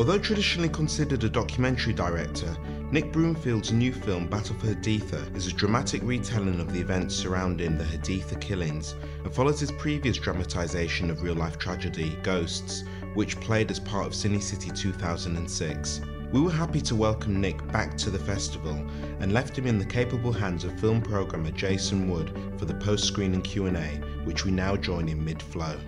Although traditionally considered a documentary director, Nick Broomfield's new film Battle for Haditha is a dramatic retelling of the events surrounding the Haditha killings and follows his previous dramatisation of real-life tragedy, Ghosts, which played as part of CineCity 2006. We were happy to welcome Nick back to the festival and left him in the capable hands of film programmer Jason Wood for the post-screening Q&A, which we now join in mid-flow.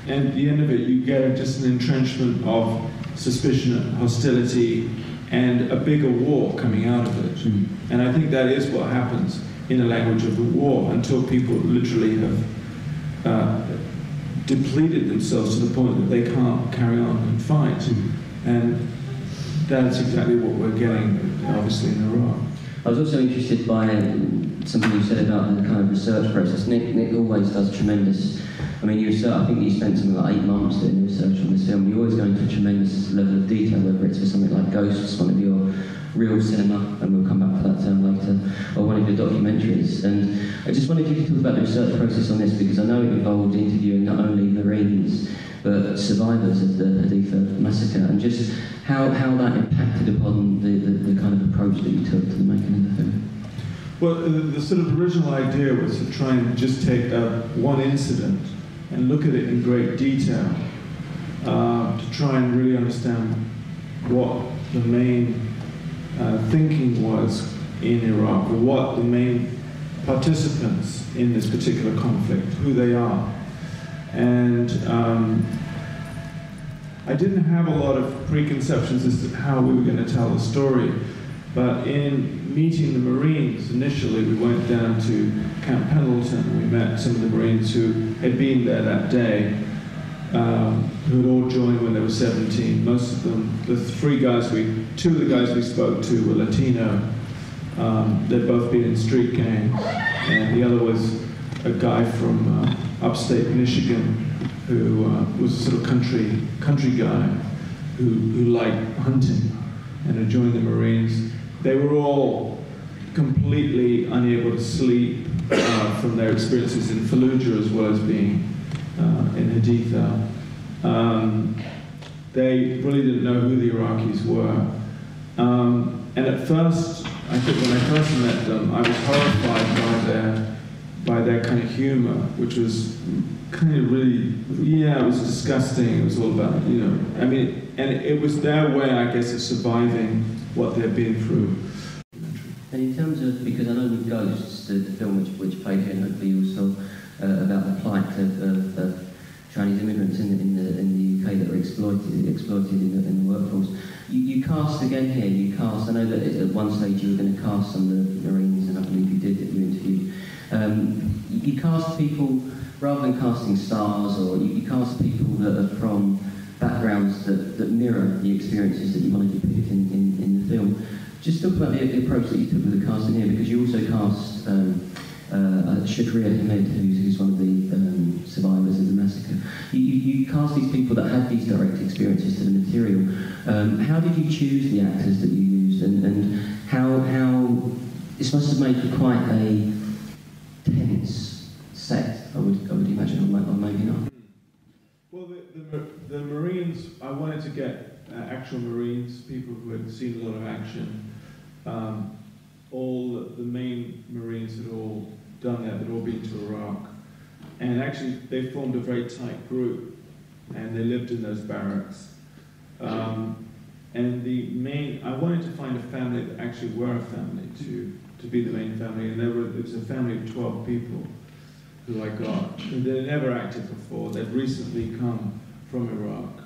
And at the end of it, you get just an entrenchment of suspicion, hostility, and a bigger war coming out of it. And I think that is what happens in the language of the war until people literally have depleted themselves to the point that they can't carry on and fight. And that's exactly what we're getting, obviously, in Iraq. I was also interested by something you said about the kind of research process. Nick always does tremendous. I mean, I think you spent something like 8 months doing research on this film. You're always going to a tremendous level of detail, whether it's for something like Ghosts, one of your real cinema, and we'll come back to that term later, or one of your documentaries. And I just wanted you to talk about the research process on this, because I know it involved interviewing not only Marines, but survivors of the Haditha massacre, and just how that impacted upon the kind of approach that you took to the making of the film. Well, the sort of original idea was to try and just take one incident and look at it in great detail, to try and really understand what the main thinking was in Iraq, or what the main participants in this particular conflict, who they are. And I didn't have a lot of preconceptions as to how we were going to tell the story, but in meeting the Marines initially, we went down to Camp Pendleton and we met some of the Marines who had been there that day, who had all joined when they were 17. Most of them, two of the guys we spoke to were Latino. They'd both been in street gangs, and the other was a guy from upstate Michigan who was a sort of country guy who liked hunting and had joined the Marines. They were all completely unable to sleep from their experiences in Fallujah as well as being in Haditha. They really didn't know who the Iraqis were. And at first, I think when I first met them, I was horrified by their kind of humor, which was kind of really, it was disgusting. It was all about, I mean, and it was their way, I guess, of surviving what they'd been through. And in terms of, because I know with Ghosts, the film which played here, and hopefully you saw about the plight of Chinese immigrants in the UK that were exploited in the workforce. You cast again here. I know that at one stage you were going to cast some of the Marines, and I believe you did, that you interviewed. You cast people rather than casting stars, or you cast people that are from backgrounds that mirror the experiences that you wanted to depict in the film. Just talk about the approach that you took with the casting here, because you also cast Shakriya Hamid, who's one of the survivors of the massacre. You cast these people that had these direct experiences to the material. How did you choose the actors that you used, and how this must have made for quite a tense set, I would imagine, or maybe not? Well, the Marines, I wanted to get actual Marines, people who had seen a lot of action. All the main Marines had all done that, they'd all been to Iraq. And actually, they formed a very tight group, and they lived in those barracks. And I wanted to find a family that actually were a family, to be the main family. And it was a family of 12 people who I got. And they'd never acted before. They'd recently come from Iraq.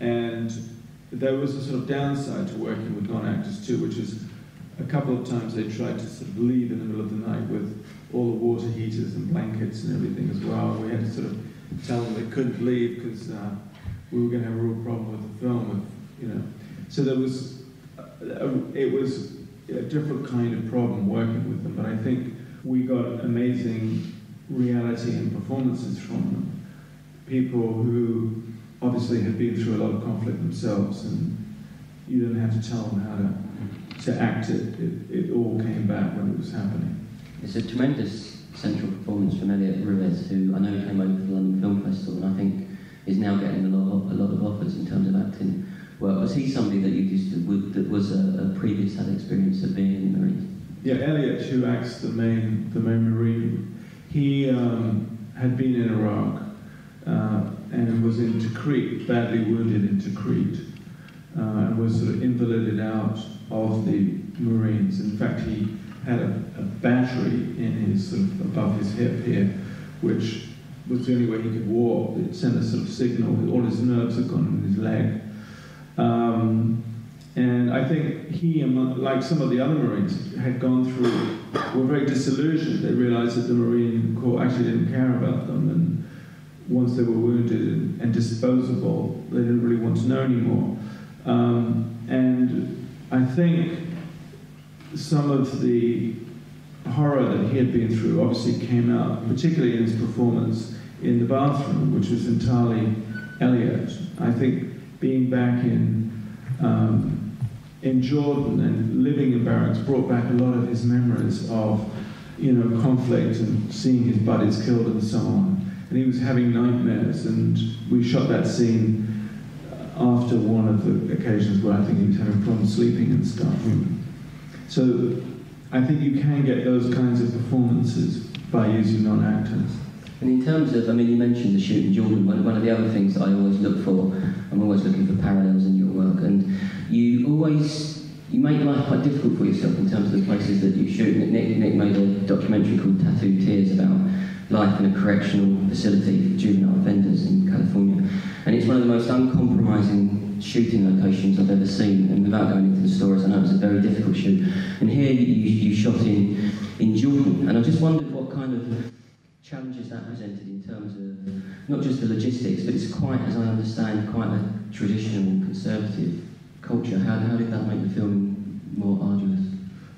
And there was a sort of downside to working with non-actors too, which is a couple of times they tried to sort of leave in the middle of the night with all the water heaters and blankets and everything as well. We had to sort of tell them they couldn't leave because we were going to have a real problem with the film, So it was a different kind of problem working with them, but I think we got amazing reality and performances from them. People who obviously had been through a lot of conflict themselves, and you didn't have to tell them how to act it. It all came back when it was happening. It's a tremendous central performance from Elliot Ruiz, who I know came over to the London Film Festival, and I think is now getting a lot of offers in terms of acting work. Was he somebody that you just that was a previous had experience of being in the Marines? Yeah, Elliot, who acts the main Marine, he had been in Iraq and was in Tikrit, badly wounded in Tikrit, and was sort of invalided out of the Marines. In fact, he had a battery in his sort of above his hip here, which was the only way he could walk. It sent a sort of signal that all his nerves had gone in his leg. And I think he, like some of the other Marines, had gone through, were very disillusioned. They realized that the Marine Corps actually didn't care about them, and once they were wounded and disposable, they didn't really want to know anymore. And I think some of the horror that he had been through obviously came out, particularly in his performance in the bathroom, which was entirely Elliot. I think being back in Jordan and living in barracks brought back a lot of his memories of, conflict and seeing his buddies killed and so on. And he was having nightmares, and we shot that scene after one of the occasions where I think he was having problems sleeping and stuff. So I think you can get those kinds of performances by using non-actors. And in terms of, you mentioned the shoot in Jordan. One of the other things that I always look for, I'm always looking for parallels in your work, and you make life quite difficult for yourself in terms of the places that you shoot. Nick made a documentary called Tattooed Tears about life in a correctional facility for juvenile offenders in California, and it's one of the most uncompromising shooting locations I've ever seen. And without going into the stories, I know it was a very difficult shoot. And here you shot in Jordan, and I just wondered what kind of challenges that presented in terms of not just the logistics, but it's quite, as I understand, quite a traditional conservative culture. How did that make the film more arduous?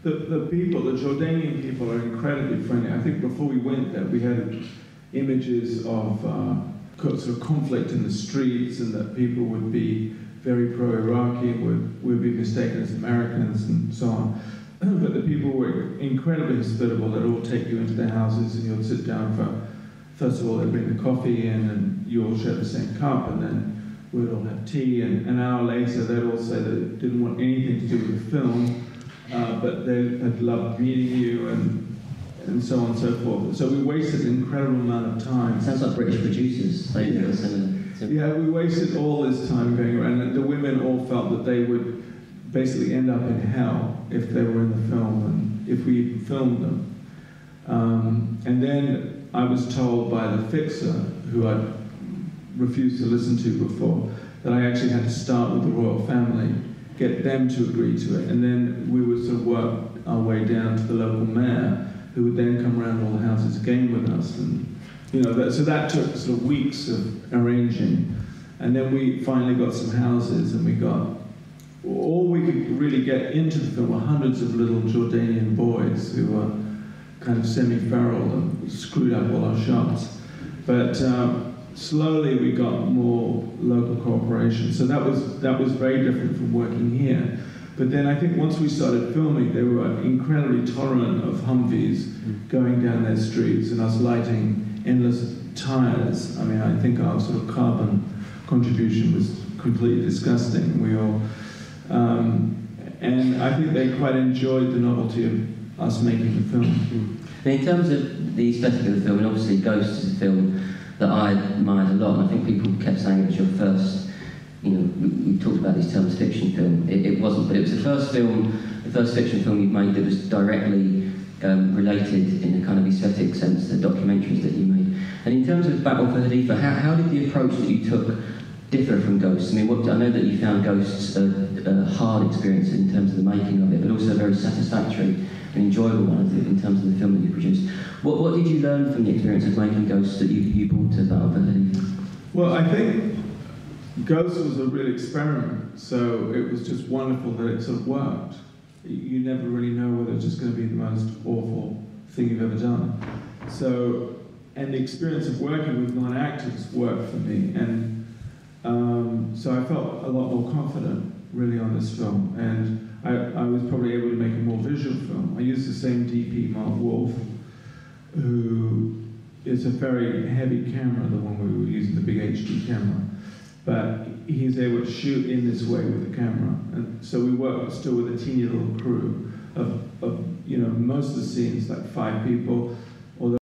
The people, the Jordanian people, are incredibly friendly. I think before we went there, we had images of sort of conflict in the streets, and that people would be very pro-Iraqi, would be mistaken as Americans and so on. But the people were incredibly hospitable. They'd all take you into their houses, and you'd sit down first of all, they'd bring the coffee in, and you all share the same cup, and then we'd all have tea, and an hour later they'd all say that they didn't want anything to do with the film, but they had loved meeting you, and so on and so forth. So we wasted an incredible amount of time. Sounds like British producers. Yeah, we wasted all this time going around, and the women all felt that they would basically end up in hell if they were in the film, and if we even filmed them. And then I was told by the fixer, who I'd refused to listen to before, that I actually had to start with the royal family, get them to agree to it, and then we would sort of work our way down to the local mayor, who would then come around all the houses again with us, and so that took sort of weeks of arranging, and then we finally got some houses, and we got all we could really get into the film were hundreds of little Jordanian boys who were kind of semi-feral and screwed up all our shots. But slowly we got more local cooperation. So that was very different from working here. But then I think once we started filming, they were incredibly tolerant of Humvees going down their streets and us lighting endless tires. I think our sort of carbon contribution was completely disgusting. We all, and I think they quite enjoyed the novelty of us making the film. And in terms of the aesthetic of the film, and obviously Ghost is a film that I admired a lot, and I think people kept saying it was your first, we talked about these terms, fiction film. It wasn't, but it was the first fiction film you've made that was directly related in a kind of aesthetic sense, the documentaries that you made. And in terms of Battle for Haditha, how did the approach that you took differ from Ghosts? I know that you found Ghosts a hard experience in terms of the making of it, but also a very satisfactory and enjoyable one in terms of the film that you produced. What did you learn from the experience of making Ghosts that you brought to Battle for Haditha? Well, I think Ghosts was a real experiment, so it was just wonderful that it sort of worked. You never really know whether it's just going to be the most awful thing you've ever done. So, and the experience of working with non-actors worked for me, and so I felt a lot more confident really on this film, and I was probably able to make a more visual film. I used the same DP, Mark Wolf, who it's a very heavy camera, the one we were using, the big HD camera. But he's able to shoot in this way with the camera. And so we work still with a teeny little crew of most of the scenes, like 5 people.